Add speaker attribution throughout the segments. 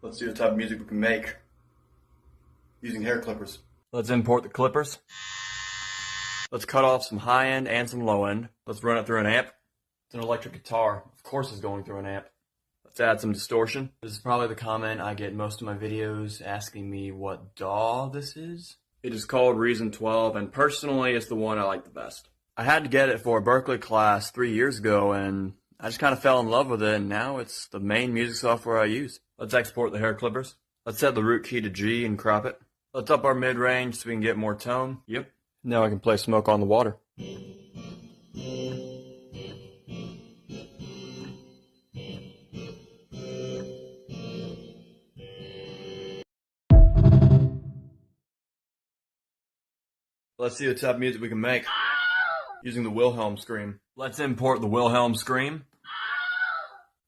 Speaker 1: Let's see the type of music we can make using hair clippers.
Speaker 2: Let's import the clippers. Let's cut off some high end and some low end. Let's run it through an amp. It's an electric guitar. Of course it's going through an amp. Let's add some distortion. This is probably the comment I get in most of my videos asking me what DAW this is. It is called Reason 12, and personally it's the one I like the best. I had to get it for a Berklee class 3 years ago, and I just kind of fell in love with it, and now it's the main music software I use. Let's export the hair clippers. Let's set the root key to G and crop it. Let's up our mid-range so we can get more tone. Yep. Now I can play Smoke on the Water. Let's see the type of music we can make using the Wilhelm scream. Let's import the Wilhelm scream.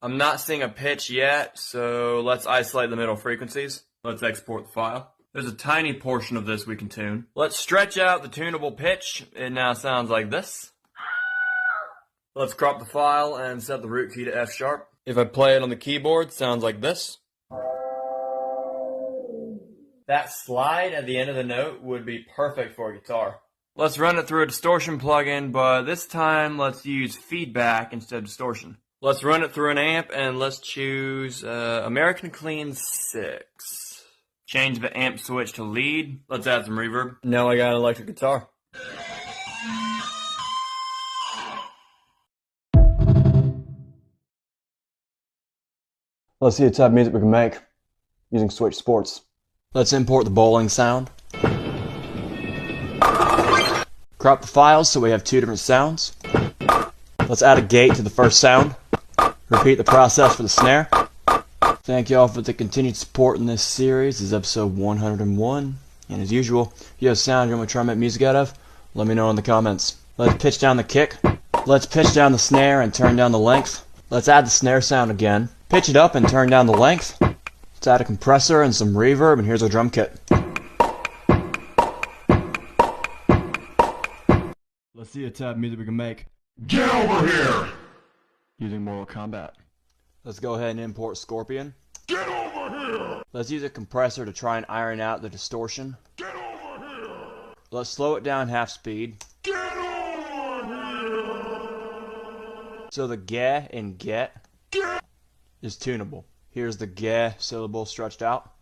Speaker 2: I'm not seeing a pitch yet, so let's isolate the middle frequencies. Let's export the file. There's a tiny portion of this we can tune. Let's stretch out the tunable pitch. It now sounds like this. Let's crop the file and set the root key to F sharp. If I play it on the keyboard, it sounds like this. That slide at the end of the note would be perfect for a guitar. Let's run it through a distortion plugin, but this time let's use feedback instead of distortion. Let's run it through an amp and let's choose American Clean 6. Change the amp switch to lead. Let's add some reverb. Now I got an electric guitar. Let's see the type of music we can make using Switch Sports. Let's import the bowling sound. Crop the files so we have two different sounds. Let's add a gate to the first sound. Repeat the process for the snare. Thank you all for the continued support in this series. This is episode 101. And as usual, if you have sound you want me to try and make music out of, let me know in the comments. Let's pitch down the kick. Let's pitch down the snare and turn down the length. Let's add the snare sound again. Pitch it up and turn down the length. Let's add a compressor and some reverb, and here's our drum kit. Let's see the type of music we can make.
Speaker 3: Get over here!
Speaker 2: Using Mortal Kombat. Let's go ahead and import Scorpion.
Speaker 3: Get over here!
Speaker 2: Let's use a compressor to try and iron out the distortion.
Speaker 3: Get over here!
Speaker 2: Let's slow it down half speed.
Speaker 3: Get over here!
Speaker 2: So the ge in get is tunable. Here's the ge syllable stretched out.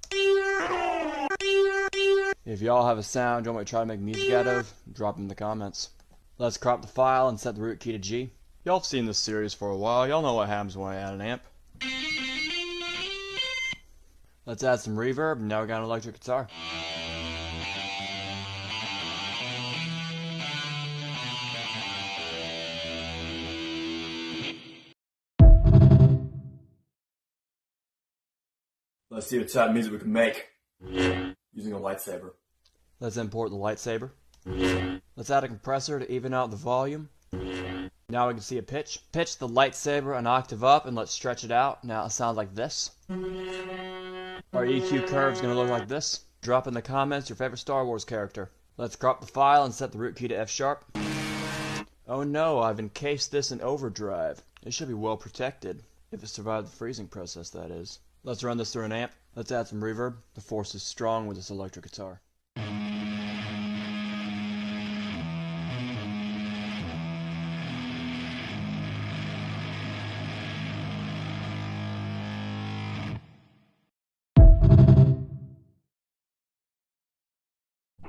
Speaker 2: If y'all have a sound you want me to try to make music out of, drop in the comments. Let's crop the file and set the root key to G. Y'all have seen this series for a while. Y'all know what happens when I add an amp. Let's add some reverb, and now we got an electric guitar.
Speaker 1: Let's see the type of music we can make using a lightsaber.
Speaker 2: Let's import the lightsaber. Let's add a compressor to even out the volume. Now we can see a pitch. Pitch the lightsaber an octave up and let's stretch it out. Now it sounds like this. Our EQ curve is going to look like this. Drop in the comments your favorite Star Wars character. Let's crop the file and set the root key to F sharp. Oh no, I've encased this in overdrive. It should be well protected. If it survived the freezing process, that is. Let's run this through an amp. Let's add some reverb. The force is strong with this electric guitar.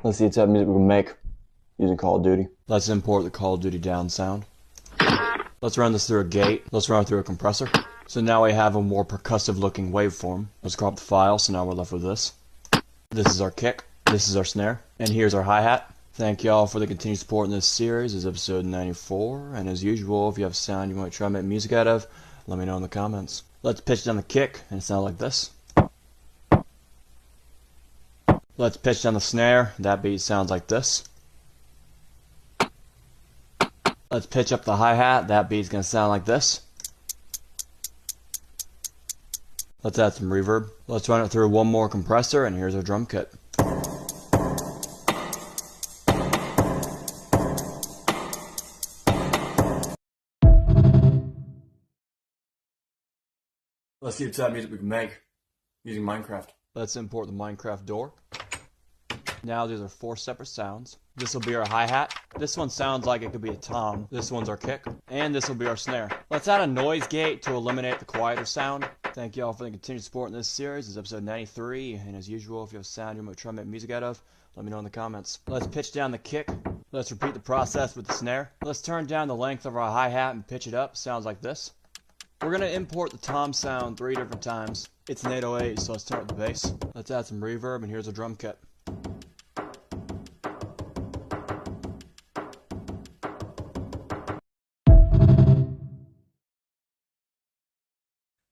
Speaker 2: Let's see the type of music we can make using Call of Duty. Let's import the Call of Duty down sound. Let's run this through a gate. Let's run it through a compressor. So now we have a more percussive looking waveform. Let's crop the file, so now we're left with this. This is our kick. This is our snare. And here's our hi-hat. Thank y'all for the continued support in this series. This is episode 94. And as usual, if you have sound you want to try and make music out of, let me know in the comments. Let's pitch down the kick and it sounds like this. Let's pitch down the snare. That beat sounds like this. Let's pitch up the hi-hat. That beat's going to sound like this. Let's add some reverb. Let's run it through one more compressor, and here's our drum kit.
Speaker 1: Let's see the type of music we can make
Speaker 2: using Minecraft.
Speaker 4: Let's import the Minecraft door. Now these are 4 separate sounds. This will be our hi-hat. This one sounds like it could be a tom. This one's our kick. And this will be our snare. Let's add a noise gate to eliminate the quieter sound. Thank you all for the continued support in this series. This is episode 93. And as usual, if you have a sound you want to try to make music out of, let me know in the comments. Let's pitch down the kick. Let's repeat the process with the snare. Let's turn down the length of our hi-hat and pitch it up. Sounds like this. We're going to import the tom sound 3 different times. It's an 808, so let's turn up the bass. Let's add some reverb, and here's a drum kit.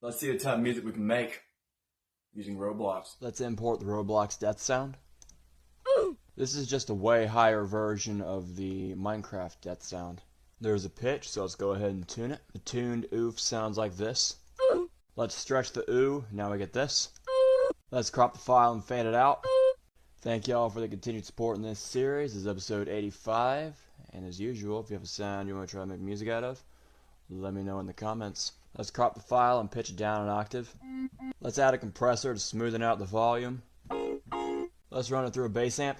Speaker 2: Let's see the type of music we can make using Roblox.
Speaker 4: Let's import the Roblox death sound. This is just a way higher version of the Minecraft death sound. There's a pitch, so let's go ahead and tune it. The tuned oof sounds like this. Let's stretch the ooh, now we get this. Let's crop the file and fade it out. Thank y'all for the continued support in this series. This is episode 85. And as usual, if you have a sound you want to try to make music out of, let me know in the comments. Let's crop the file and pitch it down an octave. Let's add a compressor to smoothen out the volume. Let's run it through a bass amp.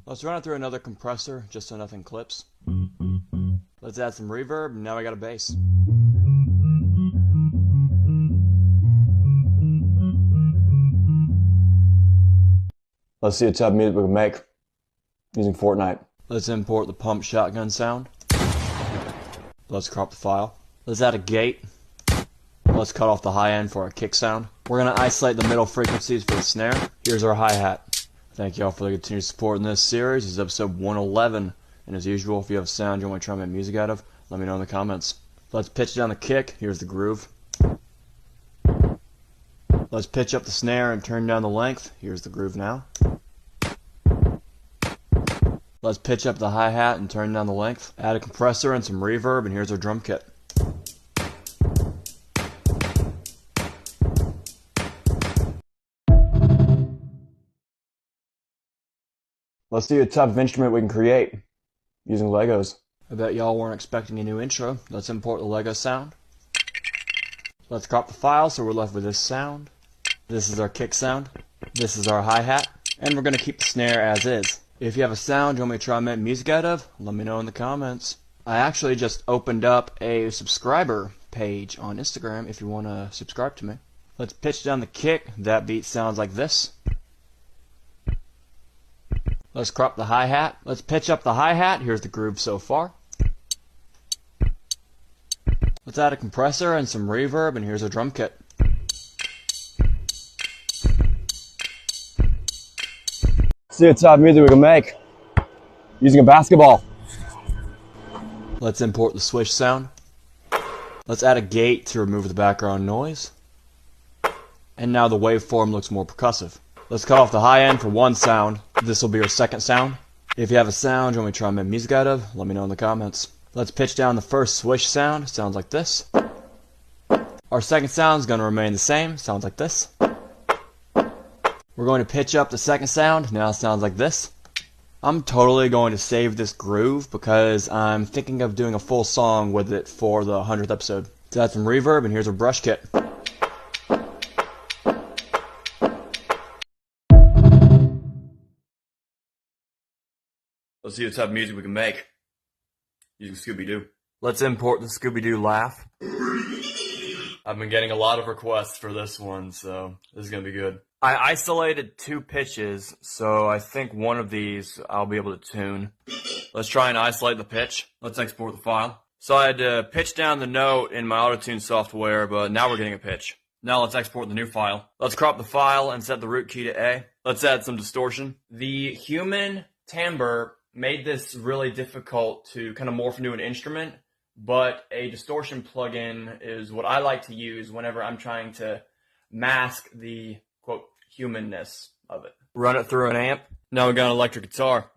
Speaker 4: Let's run it through another compressor just so nothing clips. Let's add some reverb, and now we got a bass.
Speaker 2: Let's see the type of music we can make using Fortnite.
Speaker 4: Let's import the pump shotgun sound. Let's crop the file. Let's add a gate. Let's cut off the high end for our kick sound. We're going to isolate the middle frequencies for the snare. Here's our hi-hat. Thank you all for the continued support in this series. This is episode 111. And as usual, if you have a sound you want to try to make music out of, let me know in the comments. Let's pitch down the kick. Here's the groove. Let's pitch up the snare and turn down the length. Here's the groove now. Let's pitch up the hi-hat and turn down the length. Add a compressor and some reverb, and here's our drum kit.
Speaker 2: Let's see the type of instrument we can create using Legos.
Speaker 4: I bet y'all weren't expecting a new intro. Let's import the Lego sound. Let's crop the file so we're left with this sound. This is our kick sound. This is our hi-hat. And we're going to keep the snare as is. If you have a sound you want me to try and make music out of, let me know in the comments. I actually just opened up a subscriber page on Instagram if you want to subscribe to me. Let's pitch down the kick. That beat sounds like this. Let's crop the hi-hat. Let's pitch up the hi-hat. Here's the groove so far. Let's add a compressor and some reverb, and here's our drum kit.
Speaker 2: See the type of music we can make using a basketball.
Speaker 4: Let's import the swish sound. Let's add a gate to remove the background noise. And now the waveform looks more percussive. Let's cut off the high end for one sound. This will be our second sound. If you have a sound you want me to try and make music out of, let me know in the comments. Let's pitch down the first swish sound. Sounds like this. Our second sound is going to remain the same. Sounds like this. We're going to pitch up the second sound. Now it sounds like this. I'm totally going to save this groove because I'm thinking of doing a full song with it for the 100th episode. Let's add some reverb, and here's our brush kit.
Speaker 2: Let's see the type of music we can make using Scooby-Doo.
Speaker 4: Let's import the Scooby-Doo laugh.
Speaker 2: I've been getting a lot of requests for this one, so this is going to be good.
Speaker 4: I isolated 2 pitches, so I think one of these I'll be able to tune.
Speaker 2: Let's try and isolate the pitch. Let's export the file. So I had to pitch down the note in my auto-tune software, but now we're getting a pitch. Now let's export the new file. Let's crop the file and set the root key to A. Let's add some distortion. The human timbre made this really difficult to kind of morph into an instrument, but a distortion plugin is what I like to use whenever I'm trying to mask the, quote, humanness of it. Run it through an amp. Now we got an electric guitar.